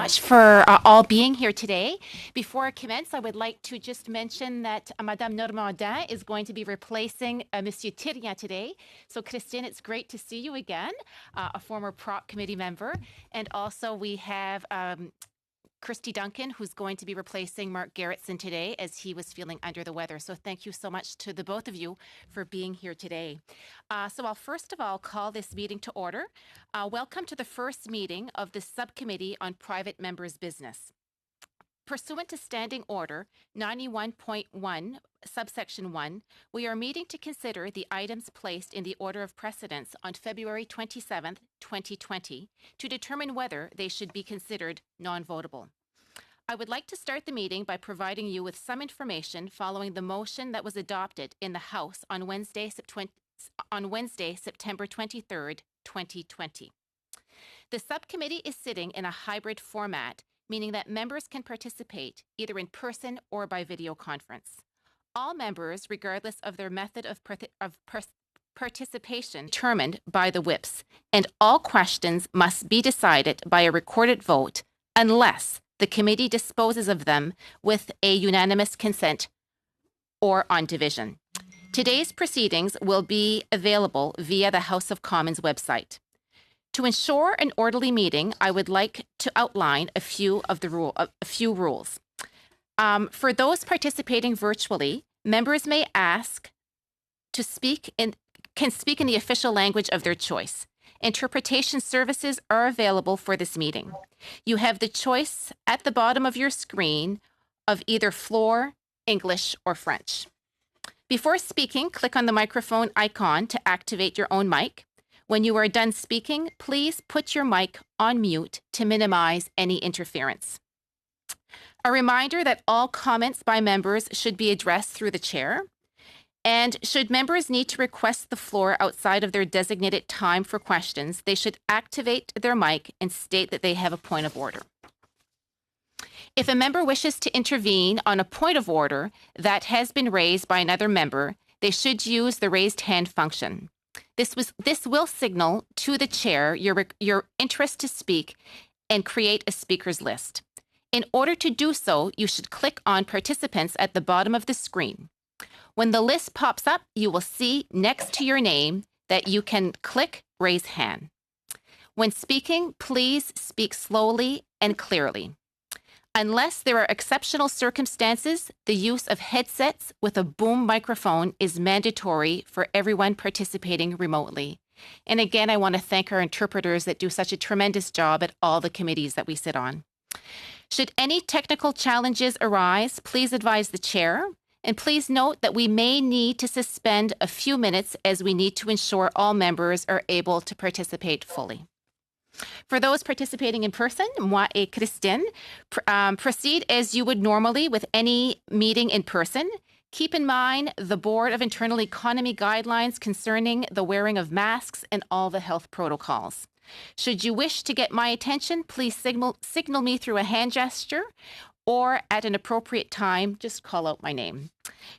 much for all being here today. Before I commence, I would like to just mention that Madame Normandin is going to be replacing Monsieur Thirian today. So Christine, it's great to see you again, a former prop committee member. And also we have Christy Duncan, who's going to be replacing Mark Gerritsen today as he was feeling under the weather. So thank you so much to the both of you for being here today. So I'll first of all call this meeting to order. Welcome to the first meeting of the Subcommittee on Private Members' Business. Pursuant to Standing Order 91.1, subsection 1, we are meeting to consider the items placed in the order of precedence on February 27th, 2020, to determine whether they should be considered non-votable. I would like to start the meeting by providing you with some information following the motion that was adopted in the House on Wednesday, September 23rd, 2020. The subcommittee is sitting in a hybrid format, meaning that members can participate either in person or by video conference. All members, regardless of their method of participation, determined by the whips, and all questions must be decided by a recorded vote unless the committee disposes of them with a unanimous consent or on division. Today's proceedings will be available via the House of Commons website. To ensure an orderly meeting, I would like to outline a few rules. For those participating virtually, members may can speak in the official language of their choice. Interpretation services are available for this meeting. You have the choice at the bottom of your screen of either floor, English, or French. Before speaking, click on the microphone icon to activate your own mic. When you are done speaking, please put your mic on mute to minimize any interference. A reminder that all comments by members should be addressed through the chair. And should members need to request the floor outside of their designated time for questions, they should activate their mic and state that they have a point of order. If a member wishes to intervene on a point of order that has been raised by another member, they should use the raised hand function. This will signal to the chair your interest to speak and create a speakers list. In order to do so, you should click on participants at the bottom of the screen. When the list pops up, you will see next to your name that you can click raise hand. When speaking, please speak slowly and clearly. Unless there are exceptional circumstances, the use of headsets with a boom microphone is mandatory for everyone participating remotely. And again, I want to thank our interpreters that do such a tremendous job at all the committees that we sit on. Should any technical challenges arise, please advise the chair. And please note that we may need to suspend a few minutes as we need to ensure all members are able to participate fully. For those participating in person, moi et Christine, proceed as you would normally with any meeting in person. Keep in mind the Board of Internal Economy guidelines concerning the wearing of masks and all the health protocols. Should you wish to get my attention, please signal me through a hand gesture, or at an appropriate time, just call out my name.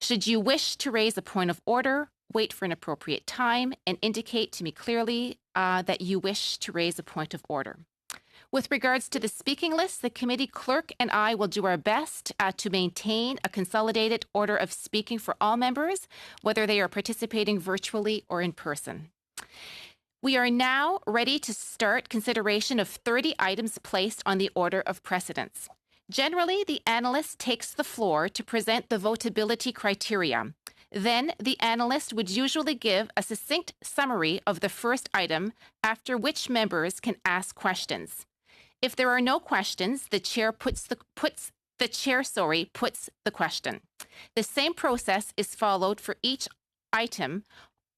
Should you wish to raise a point of order, wait for an appropriate time and indicate to me clearly that you wish to raise a point of order. With regards to the speaking list, the committee clerk and I will do our best to maintain a consolidated order of speaking for all members, whether they are participating virtually or in person. We are now ready to start consideration of 30 items placed on the order of precedence. Generally, the analyst takes the floor to present the votability criteria. Then, the analyst would usually give a succinct summary of the first item, after which members can ask questions. If there are no questions, the chair puts the question. The same process is followed for each item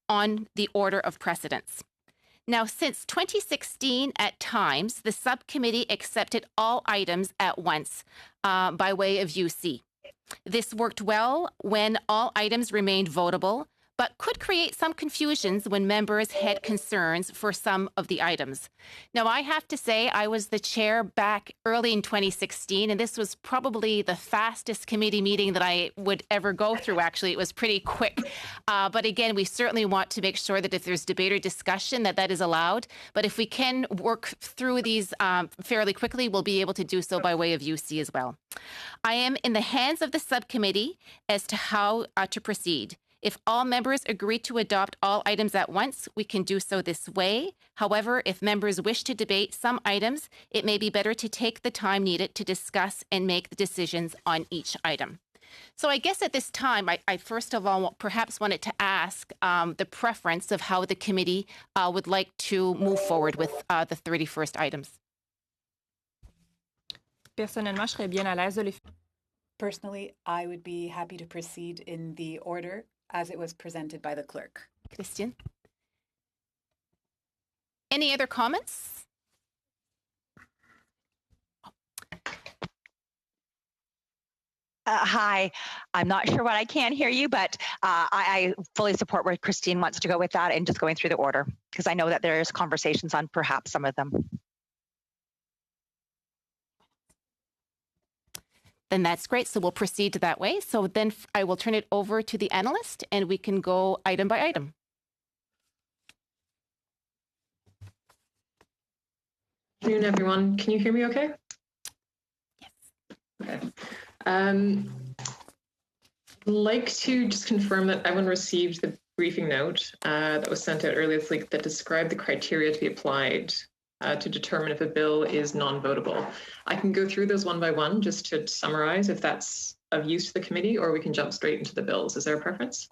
on the order of precedence. Now, since 2016, at times, the subcommittee accepted all items at once by way of UC. This worked well when all items remained votable, but could create some confusions when members had concerns for some of the items. Now, I have to say, I was the chair back early in 2016, and this was probably the fastest committee meeting that I would ever go through, actually. It was pretty quick. But again, we certainly want to make sure that if there's debate or discussion, that is allowed. But if we can work through these fairly quickly, we'll be able to do so by way of UC as well. I am in the hands of the subcommittee as to how to proceed. If all members agree to adopt all items at once, we can do so this way. However, if members wish to debate some items, it may be better to take the time needed to discuss and make the decisions on each item. So I guess at this time, I first of all perhaps wanted to ask the preference of how the committee would like to move forward with the 31st items. Personnellement, je serais bien à l'aise de les faire. Personally, I would be happy to proceed in the order as it was presented by the clerk. Christian? Any other comments? Hi, I'm not sure what I can hear you, but I fully support where Christine wants to go with that and just going through the order, because I know that there's conversations on perhaps some of them. Then that's great. So we'll proceed that way. So then I will turn it over to the analyst and we can go item by item. Good afternoon, everyone. Can you hear me okay? Yes. Okay. I'd like to just confirm that everyone received the briefing note that was sent out earlier this week that described the criteria to be applied to determine if a bill is non-votable. I can go through those one by one just to summarize if that's of use to the committee, or we can jump straight into the bills. Is there a preference?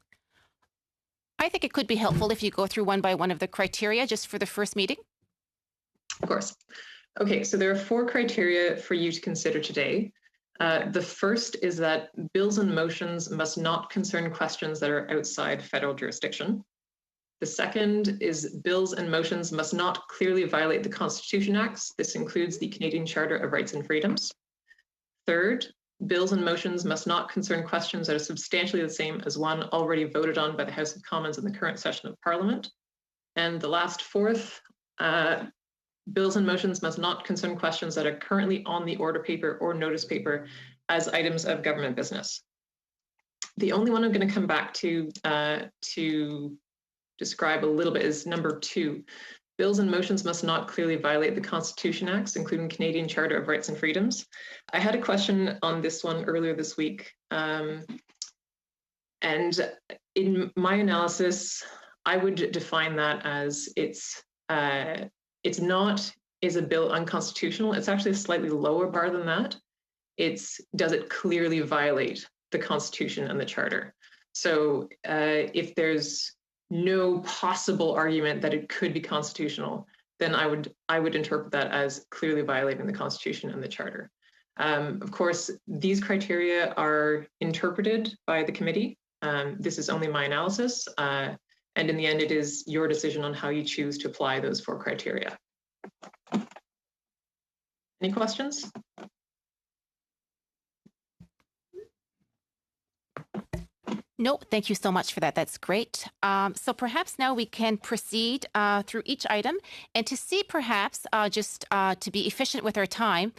I think it could be helpful if you go through one by one of the criteria just for the first meeting. Of course. Okay, so there are 4 criteria for you to consider today. The first is that bills and motions must not concern questions that are outside federal jurisdiction. The second is bills and motions must not clearly violate the Constitution Acts. This includes the Canadian Charter of Rights and Freedoms. Third, bills and motions must not concern questions that are substantially the same as one already voted on by the House of Commons in the current session of Parliament. And the last fourth, bills and motions must not concern questions that are currently on the order paper or notice paper as items of government business. The only one I'm going to come back to describe a little bit is number 2. Bills and motions must not clearly violate the Constitution Acts, including Canadian Charter of Rights and Freedoms. I had a question on this one earlier this week. And in my analysis, I would define that as it's not, is a bill unconstitutional? It's actually a slightly lower bar than that. Does it clearly violate the Constitution and the Charter? So if there's no possible argument that it could be constitutional, then I would interpret that as clearly violating the Constitution and the Charter. Of course, these criteria are interpreted by the committee. This is only my analysis. And in the end, it is your decision on how you choose to apply those 4 criteria. Any questions? No, thank you so much for that. That's great. So perhaps now we can proceed through each item, and to see perhaps just to be efficient with our time,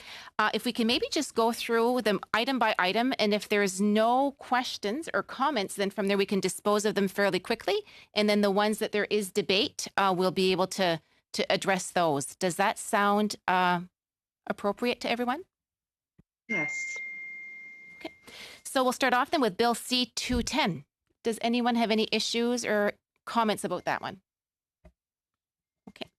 if we can maybe just go through them item by item, and if there's no questions or comments, then from there we can dispose of them fairly quickly, and then the ones that there is debate, we'll be able to address those. Does that sound appropriate to everyone? Yes. Okay. So we'll start off then with Bill C-210. Does anyone have any issues or comments about that one? Okay.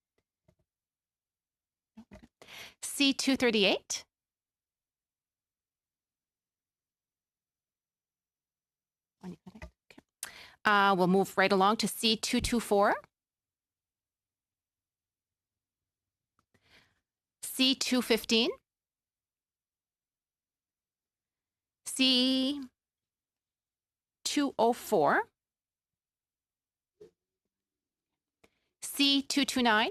C-238. Okay. We'll move right along to C-224. C-215. C-204, C-229.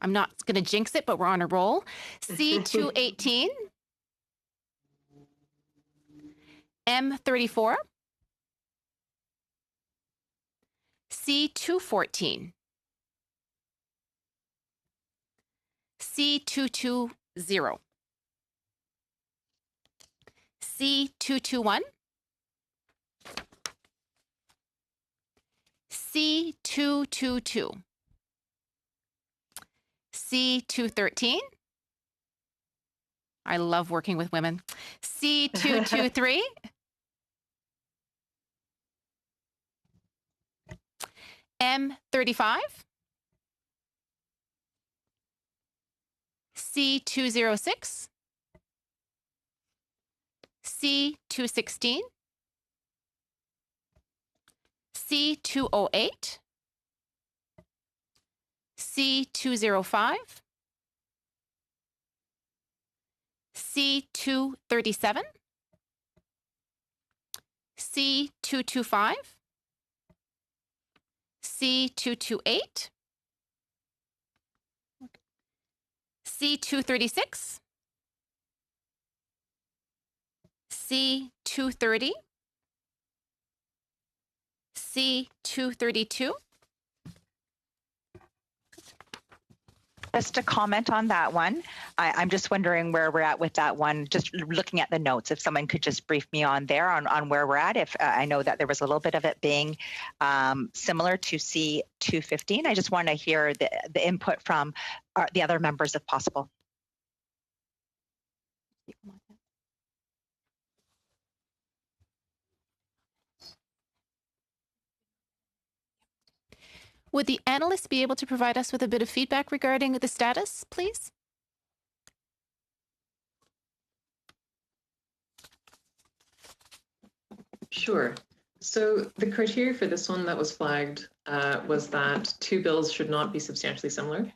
I'm not going to jinx it, but we're on a roll. C-218, M34, C214, C220, C221, C222, C213. I love working with women. C223, M35, C206, C216, C208, C205, C237, C225, C228, C236, C230, C232. Just a comment on that one. I'm just wondering where we're at with that one, just looking at the notes, if someone could just brief me on there on where we're at. If I know that there was a little bit of it being similar to C215. I just want to hear the input from the other members if possible. Would the analyst be able to provide us with a bit of feedback regarding the status, please? Sure. So the criteria for this one that was flagged was that two bills should not be substantially similar.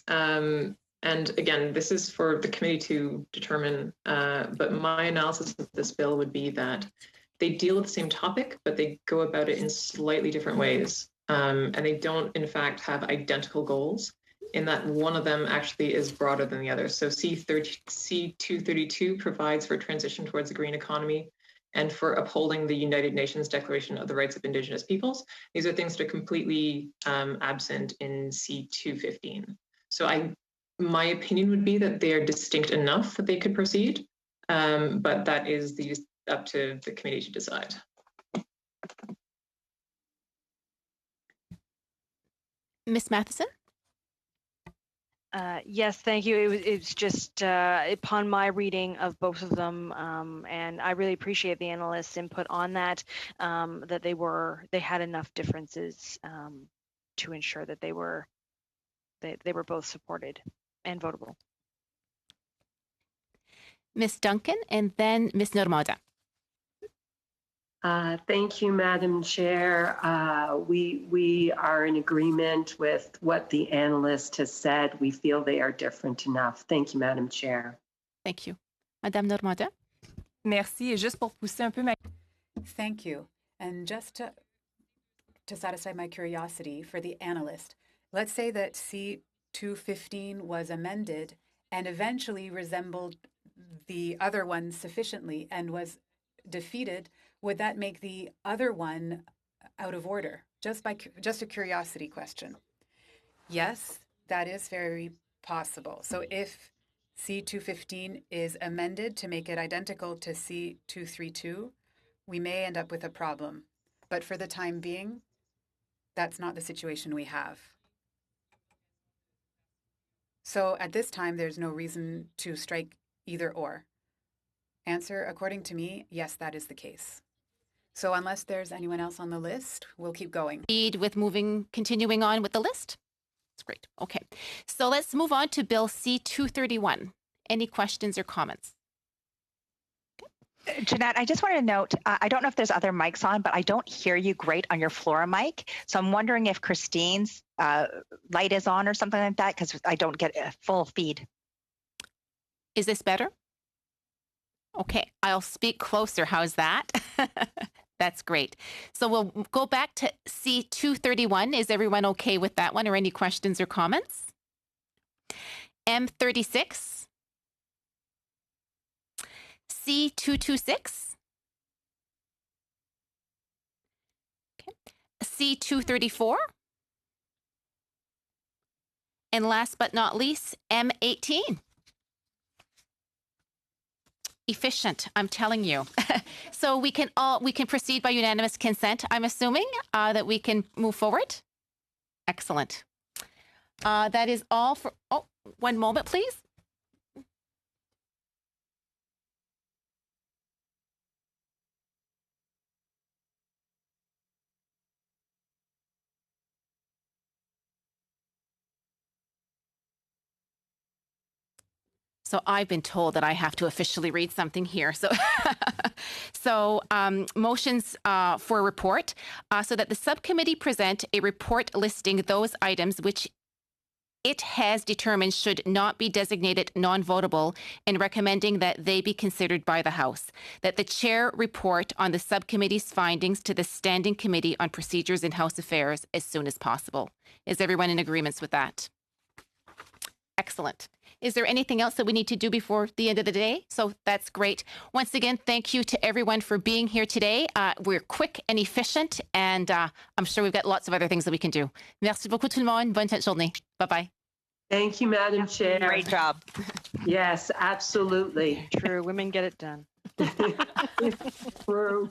And again, this is for the committee to determine, but my analysis of this bill would be that they deal with the same topic, but they go about it in slightly different ways. And they don't, in fact, have identical goals, in that one of them actually is broader than the other. So C232 provides for transition towards a green economy and for upholding the United Nations Declaration of the Rights of Indigenous Peoples. These are things that are completely absent in C215. So my opinion would be that they are distinct enough that they could proceed, but that is up to the committee to decide. Ms. Matheson? Yes, thank you. It's just upon my reading of both of them, and I really appreciate the analyst's input on that, that they had enough differences to ensure that they were both supported and votable. Ms. Duncan, and then Ms. Normada. Thank you, Madam Chair. We are in agreement with what the analyst has said. We feel they are different enough. Thank you, Madam Chair. Thank you. Madame Normada? Merci. Et juste pour pousser un peu ma... Thank you. And just to satisfy my curiosity for the analyst, let's say that C215 was amended and eventually resembled the other one sufficiently and was defeated. Would that make the other one out of order? Just a curiosity question. Yes, that is very possible. So if C215 is amended to make it identical to C232, we may end up with a problem. But for the time being, that's not the situation we have. So at this time, there's no reason to strike either or. Answer, according to me, yes, that is the case. So unless there's anyone else on the list, we'll keep going. With continuing on with the list? That's great. Okay. So let's move on to Bill C231. Any questions or comments? Jeanette, I just wanted to note, I don't know if there's other mics on, but I don't hear you great on your Flora mic. So I'm wondering if Christine's light is on or something like that, because I don't get a full feed. Is this better? Okay, I'll speak closer. How's that? That's great. So we'll go back to C231. Is everyone okay with that one, or any questions or comments? M36, C226, C234. And last but not least, M18. Efficient, I'm telling you. So we can proceed by unanimous consent, I'm assuming, that we can move forward. Excellent. That is all for, oh, one moment, please. So I've been told that I have to officially read something here. So, motions for a report, so that the subcommittee present a report listing those items which it has determined should not be designated non-votable and recommending that they be considered by the House. That the chair report on the subcommittee's findings to the Standing Committee on Procedures in House Affairs as soon as possible. Is everyone in agreement with that? Excellent. Is there anything else that we need to do before the end of the day? So that's great. Once again, thank you to everyone for being here today. We're quick and efficient, and I'm sure we've got lots of other things that we can do. Merci beaucoup tout le monde. Bonne journée. Bye-bye. Thank you, Madam Chair. Great job. Yes, absolutely. True. Women get it done. True.